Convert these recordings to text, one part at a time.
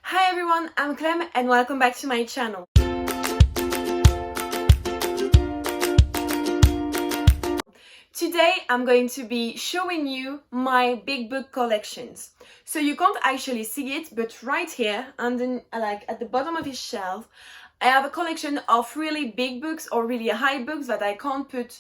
Hi everyone, I'm Clem and welcome back to my channel. Today I'm going to be showing you my big book collections. So you can't actually see it, but right here and then at the bottom of his shelf I have a collection of really big books or really high books that I can't put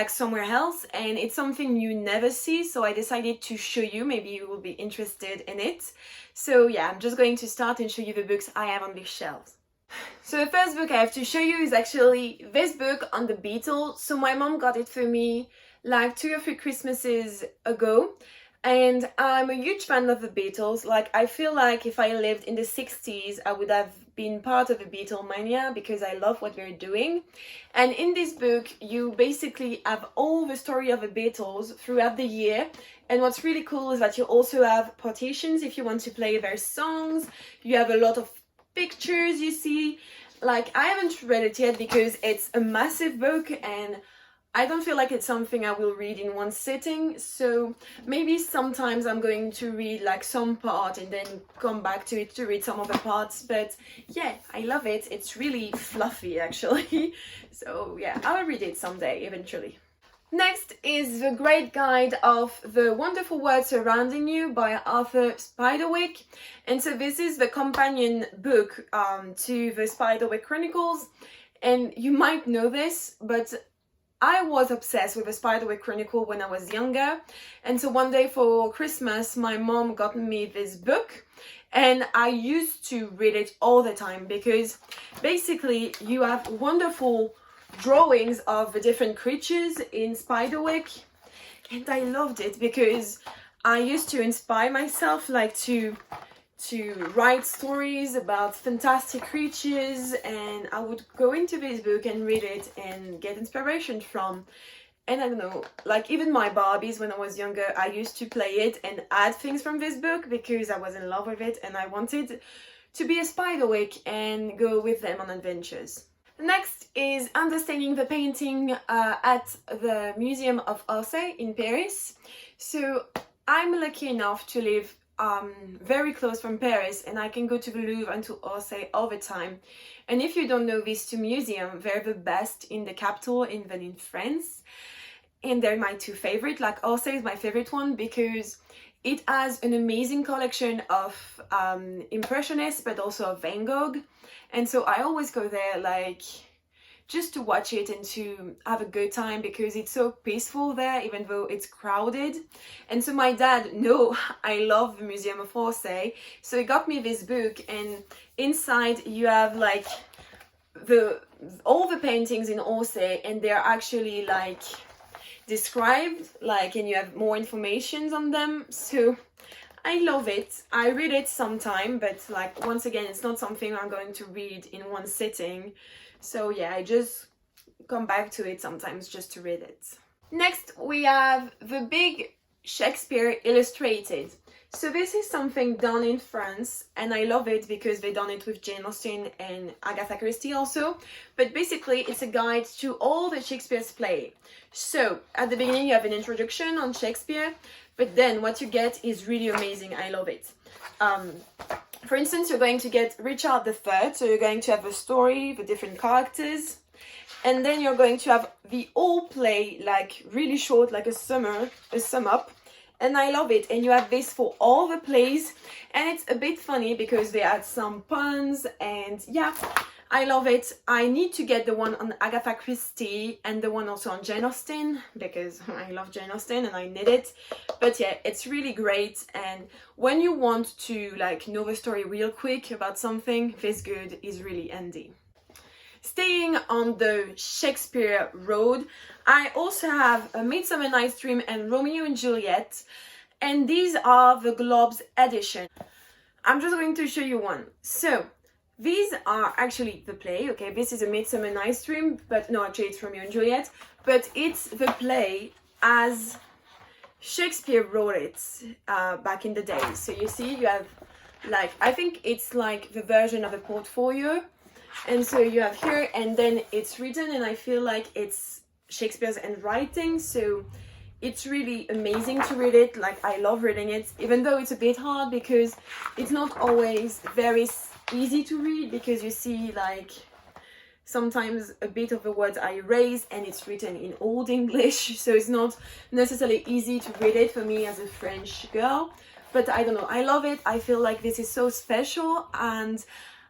somewhere else, and it's something you never see, so I decided to show you. Maybe you will be interested in it. So yeah, I'm just going to start and show you the books I have on these shelves. So the first book I have to show you is actually this book on the Beatles. So my mom got it for me like 2 or 3 Christmases ago, and I'm a huge fan of the Beatles. I feel like if I lived in the 60s I would have been part of the Beatlemania because I love what they're doing. And in this book you basically have all the story of the Beatles throughout the year, and what's really cool is that you also have partitions if you want to play their songs. You have a lot of pictures, you see. I haven't read it yet because it's a massive book and I don't feel like it's something I will read in one sitting, so maybe sometimes I'm going to read some part and then come back to it to read some other parts. But yeah, I love it. It's really fluffy actually. So yeah, I'll read it someday eventually. Next is The Great Guide of the Wonderful World Surrounding You by Author Spiderwick. And so this is the companion book to the Spiderwick Chronicles. And you might know this, but I was obsessed with the Spiderwick Chronicle when I was younger, and so one day for Christmas my mom got me this book and I used to read it all the time because basically you have wonderful drawings of the different creatures in Spiderwick, and I loved it because I used to inspire myself to write stories about fantastic creatures, and I would go into this book and read it and get inspiration from. And I don't know, even my Barbies when I was younger, I used to play it and add things from this book because I was in love with it and I wanted to be a Spiderwick and go with them on adventures. Next is Understanding the Painting at the Museum of Orsay in Paris. So I'm lucky enough to live very close from Paris, and I can go to the Louvre and to Orsay all the time. And if you don't know these two museums, they're the best in the capital, even in France, and they're my two favorite. Orsay is my favorite one because it has an amazing collection of Impressionists but also of Van Gogh, and so I always go there just to watch it and to have a good time because it's so peaceful there even though it's crowded. And so my dad know I love the Museum of Orsay, so he got me this book, and inside you have all the paintings in Orsay, and they're actually described and you have more information on them. So I love it. I read it sometime, but once again, it's not something I'm going to read in one sitting. So yeah, I just come back to it sometimes just to read it. Next, we have the big Shakespeare Illustrated. So this is something done in France, and I love it because they done it with Jane Austen and Agatha Christie also. But basically, it's a guide to all the Shakespeare's play. So at the beginning, you have an introduction on Shakespeare, but then what you get is really amazing. I love it. For instance, you're going to get Richard III, so you're going to have a story, the different characters, and then you're going to have the whole play, really short, a sum up, and I love it. And you have this for all the plays, and it's a bit funny because they add some puns, and yeah, I love it. I need to get the one on Agatha Christie and the one also on Jane Austen because I love Jane Austen and I need it. But yeah, it's really great, and when you want to know the story real quick about something, this good is really handy. Staying on the Shakespeare road, I also have A Midsummer Night's Dream and Romeo and Juliet, and these are the Globe's edition. I'm just going to show you one. So these are actually the play, okay? This is A Midsummer Night's Dream, but no, actually it's Romeo and Juliet, but it's the play as Shakespeare wrote it back in the day. So you see, you have I think it's the version of a portfolio, and so you have here, and then it's written, and I feel like it's Shakespeare's handwriting, so It's really amazing to read it. Like, I love reading it, even though it's a bit hard because it's not always very easy to read, because you see like sometimes a bit of the words are erased and it's written in Old English, so it's not necessarily easy to read it for me as a French girl. But I don't know, I love it. I feel like this is so special, and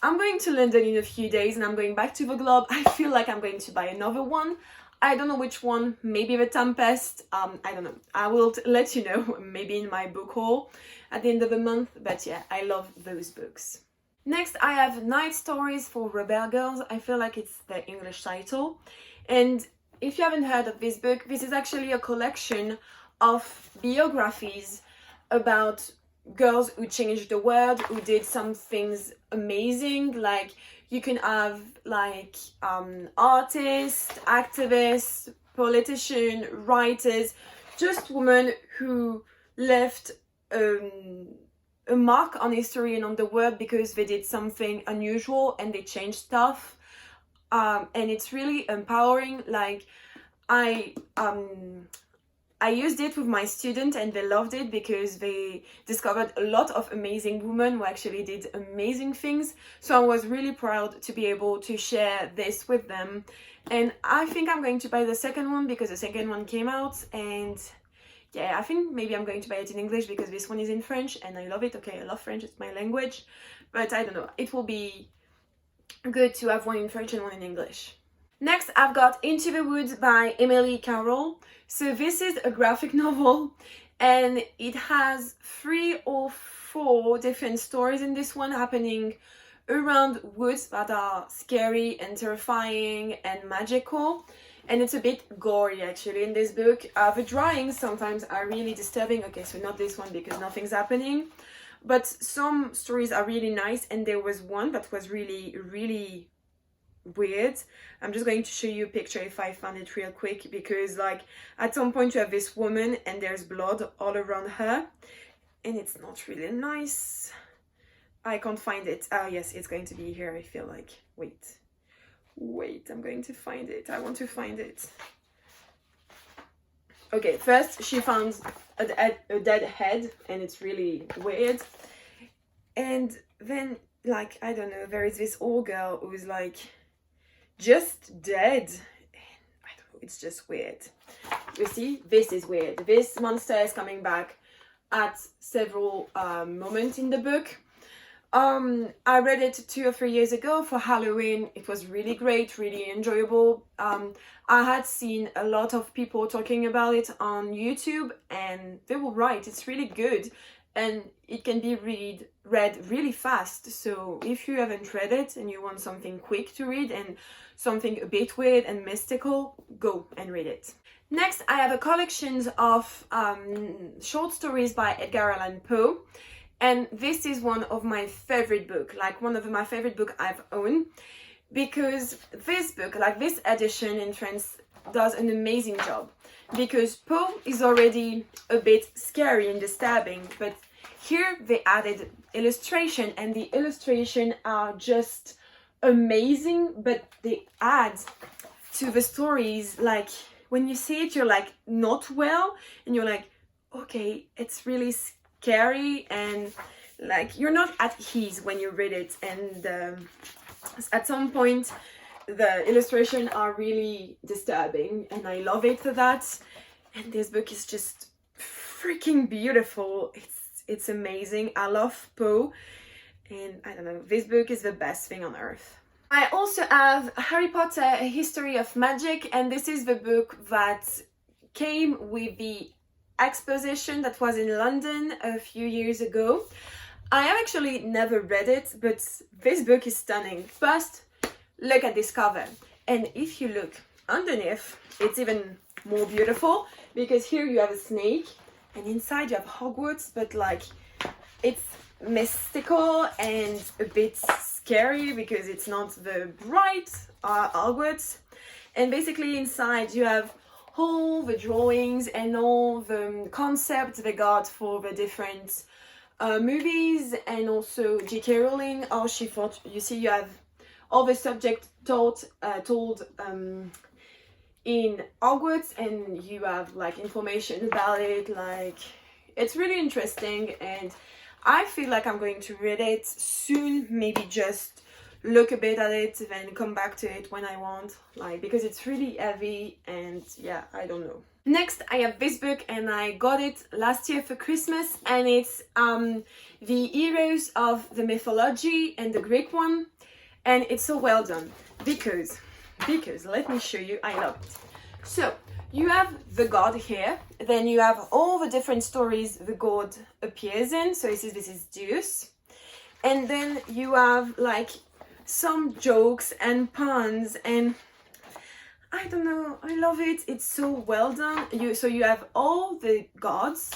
I'm going to London in a few days and I'm going back to the Globe. I feel like I'm going to buy another one. I don't know which one, maybe the Tempest, I don't know. I will let you know, maybe in my book haul at the end of the month, but yeah, I love those books. Next, I have Night Stories for Rebel Girls. I feel like it's the English title. And if you haven't heard of this book, this is actually a collection of biographies about girls who changed the world, who did some things amazing. Like, you can have like artists, activists, politicians, writers, just women who left a mark on history and on the world because they did something unusual and they changed stuff. And it's really empowering. Like, I used it with my students and they loved it because they discovered a lot of amazing women who actually did amazing things. So I was really proud to be able to share this with them. And I think I'm going to buy the second one because the second one came out, and yeah, I think maybe I'm going to buy it in English because this one is in French and I love it. Okay, I love French, it's my language. But I don't know, it will be good to have one in French and one in English. Next, I've got Into the Woods by Emily Carroll. So this is a graphic novel and it has 3 or 4 different stories in this one happening around woods that are scary and terrifying and magical. And it's a bit gory actually in this book. The drawings sometimes are really disturbing. Okay, so not this one because nothing's happening. But some stories are really nice, and there was one that was really, really weird. I'm just going to show you a picture if I find it real quick, because like at some point you have this woman and there's blood all around her and it's not really nice. I can't find it. Oh yes, it's going to be here, I feel like. Wait, I'm going to find it. I want to find it. Okay, first she found a dead head and it's really weird. And then, like, I don't know, there is this old girl who's like just dead. I don't know, it's just weird. You see, this is weird. This monster is coming back at several moments in the book. I read it 2 or 3 years ago for Halloween. It was really great, really enjoyable. I had seen a lot of people talking about it on YouTube and they were right, it's really good and it can be read really fast. So if you haven't read it and you want something quick to read and something a bit weird and mystical, go and read it. Next, I have a collection of short stories by Edgar Allan Poe. And this is one of my favorite books, like one of my favorite books I've owned, because this book, like this edition in France, does an amazing job. Because Poe is already a bit scary and disturbing, but here they added illustration, and the illustration are just amazing, but they add to the stories. Like when you see it, you're like not well, and you're like, okay, it's really scary, and like you're not at ease when you read it. And at some point the illustrations are really disturbing and I love it for that. And this book is just freaking beautiful. It's amazing. I love Poe and I don't know, this book is the best thing on earth. I also have Harry Potter, A History of Magic, and this is the book that came with the exposition that was in London a few years ago. I have actually never read it, but this book is stunning. First, look at this cover, and if you look underneath, it's even more beautiful because here you have a snake and inside you have Hogwarts, but like it's mystical and a bit scary because it's not the bright Hogwarts. And basically inside you have all the drawings and all the concepts they got for the different movies, and also J.K. Rowling, how she thought. You see, you have all the subject told in Hogwarts, and you have like information about it. Like, it's really interesting, and I feel like I'm going to read it soon, maybe just look a bit at it, then come back to it when I want, like, because it's really heavy, and yeah, I don't know. Next, I have this book, and I got it last year for Christmas, and it's the heroes of the mythology, and the Greek one, and it's so well done because let me show you, I love it. So you have the god here, then you have all the different stories the god appears in. So this is Zeus, and then you have like some jokes and puns, and I don't know, I love it. It's so well done. So you have all the gods,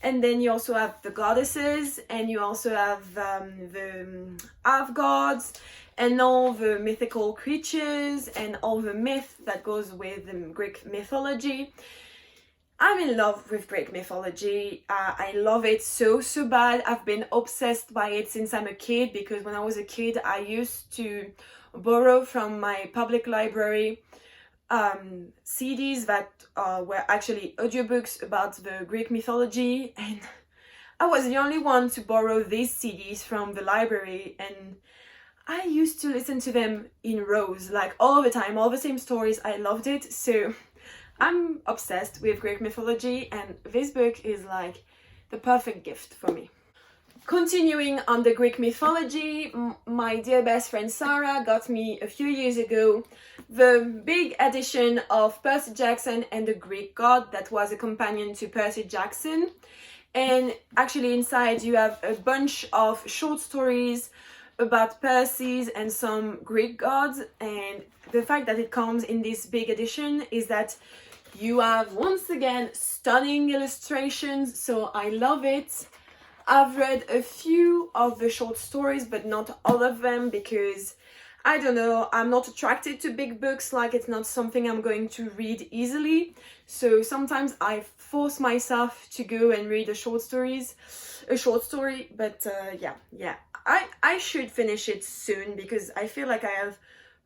and then you also have the goddesses, and you also have the half gods, and all the mythical creatures, and all the myth that goes with Greek mythology. I'm in love with Greek mythology. I love it so bad. I've been obsessed by it since I'm a kid, because when I was a kid I used to borrow from my public library CDs that were actually audiobooks about the Greek mythology, and I was the only one to borrow these CDs from the library, and I used to listen to them in rows, like all the time, all the same stories. I loved it. So I'm obsessed with Greek mythology, and this book is like the perfect gift for me. Continuing on the Greek mythology, my dear best friend Sarah got me a few years ago the big edition of Percy Jackson and the Greek God that was a companion to Percy Jackson. And actually inside you have a bunch of short stories about Percy's and some Greek gods. And the fact that it comes in this big edition is that you have once again stunning illustrations, so I love it. I've read a few of the short stories, but not all of them, because I don't know, I'm not attracted to big books. Like, it's not something I'm going to read easily. So sometimes I force myself to go and read a short story. But yeah, I should finish it soon, because I feel like I have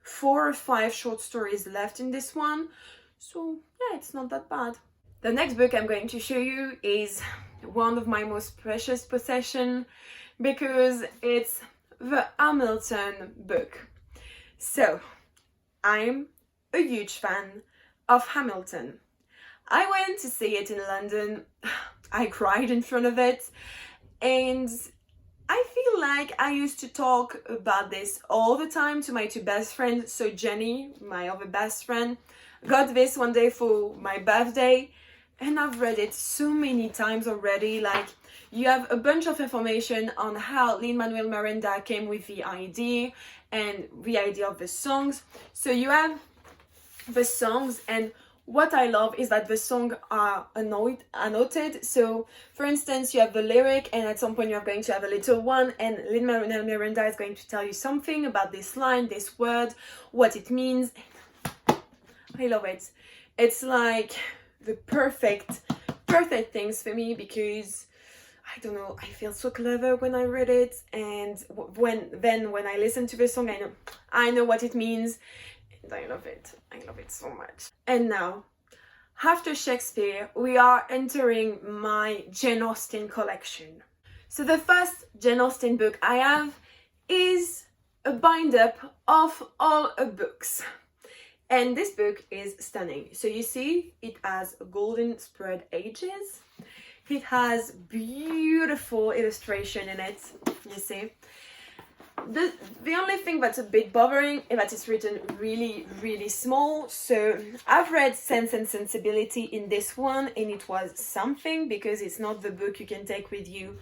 4 or 5 short stories left in this one. So yeah, it's not that bad. The next book I'm going to show you is one of my most precious possessions, because it's the Hamilton book. So I'm a huge fan of Hamilton. I went to see it in London. I cried in front of it, and I feel like I used to talk about this all the time to my 2 best friends. So Jenny, my other best friend, got this one day for my birthday, and I've read it so many times already. Like, you have a bunch of information on how Lin-Manuel Miranda came with the idea, and the idea of the songs. So you have the songs, and what I love is that the songs are annotated. So for instance, you have the lyric, and at some point you're going to have a little one, and Lin-Manuel Miranda is going to tell you something about this line, this word, what it means. I love it. It's like the perfect things for me, because I don't know, I feel so clever when I read it, and when I listen to the song, I know what it means, and I love it so much. And now, after Shakespeare, we are entering my Jane Austen collection. So the first Jane Austen book I have is a bind-up of all her books. And this book is stunning. So you see, it has golden spread edges. It has beautiful illustration in it, you see. The only thing that's a bit bothering is that it's written really small. So I've read Sense and Sensibility in this one, and it was something, because it's not the book you can take with you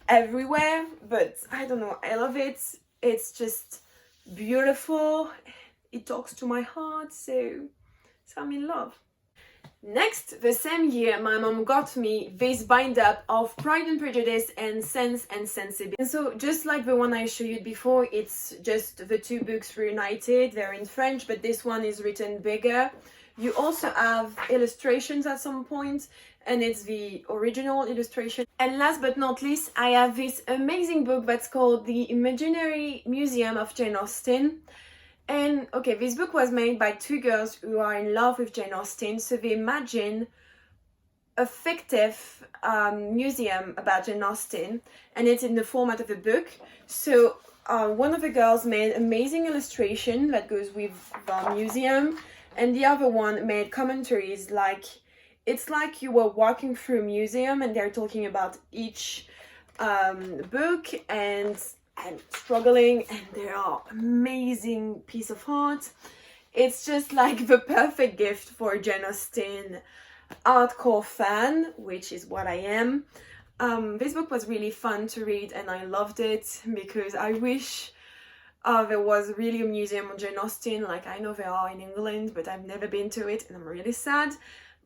everywhere. But I don't know, I love it. It's just beautiful. It talks to my heart, so I'm in love. Next, the same year, my mom got me this bind-up of Pride and Prejudice and Sense and Sensibility. And so, just like the one I showed you before, it's just the 2 books reunited. They're in French, but this one is written bigger. You also have illustrations at some point, and it's the original illustration. And last but not least, I have this amazing book that's called The Imaginary Museum of Jane Austen. And okay, this book was made by two girls who are in love with Jane Austen, so they imagine a fictive museum about Jane Austen, and it's in the format of a book. So one of the girls made amazing illustration that goes with the museum, and the other one made commentaries, like it's like you were walking through a museum and they're talking about each book and struggling, and they are amazing piece of art. It's just like the perfect gift for a Jane Austen hardcore fan, which is what I am. This book was really fun to read and I loved it, because I wish there was really a museum on Jane Austen. Like, I know there are in England, but I've never been to it and I'm really sad.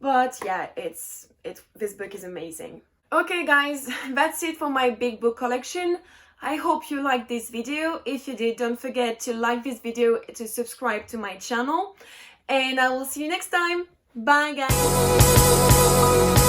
But yeah, this book is amazing. Okay guys, that's it for my big book collection. I hope you liked this video. If you did, don't forget to like this video, to subscribe to my channel, and I will see you next time. Bye guys!